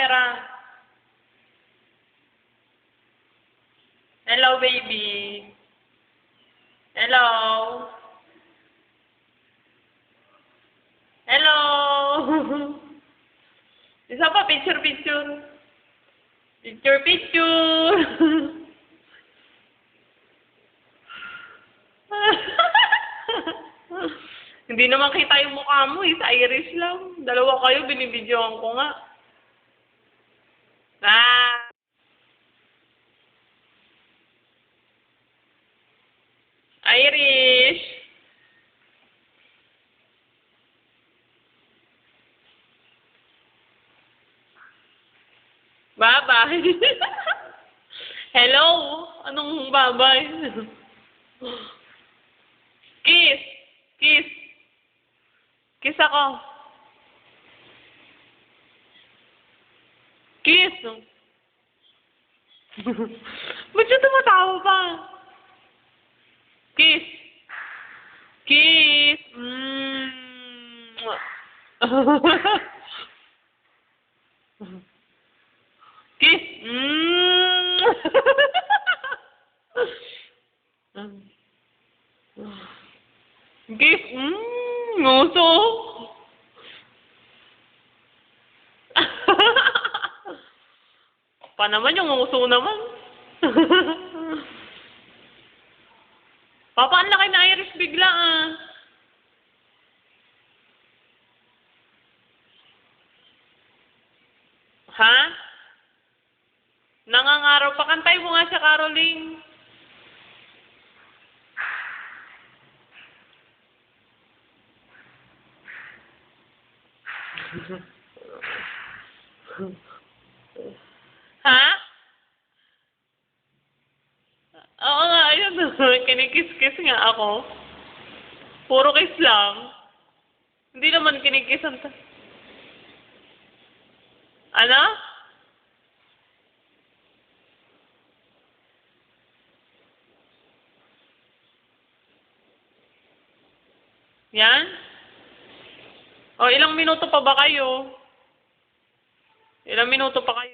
camera. Hello, baby. Hello. Hello. Isa pa, picture, picture. Picture, picture. Hindi naman kita yung mukha mo eh. Sa iris lang. Dalawa kayo, binibidyoan ko nga. Ah! Irish! Bye-bye! Hello? Anong bye-bye? Kiss! Kiss! Kiss ako! Kiss! Ba't siya tumatawa pa? Kiss! Kiss! Kiss! Kiss! Nguso! Pa naman yung nguso naman. Papa, ang laki na iris bigla ah. Ha? Nangangaraw pa. Kantay mo nga siya, Caroline. Ha? Oo nga, ayun. Kinikiss-kiss nga ako. Puro kiss lang. Hindi naman kinikisan ta. Ano? Yan? O, ilang minuto pa ba kayo? Ilang minuto pa kayo?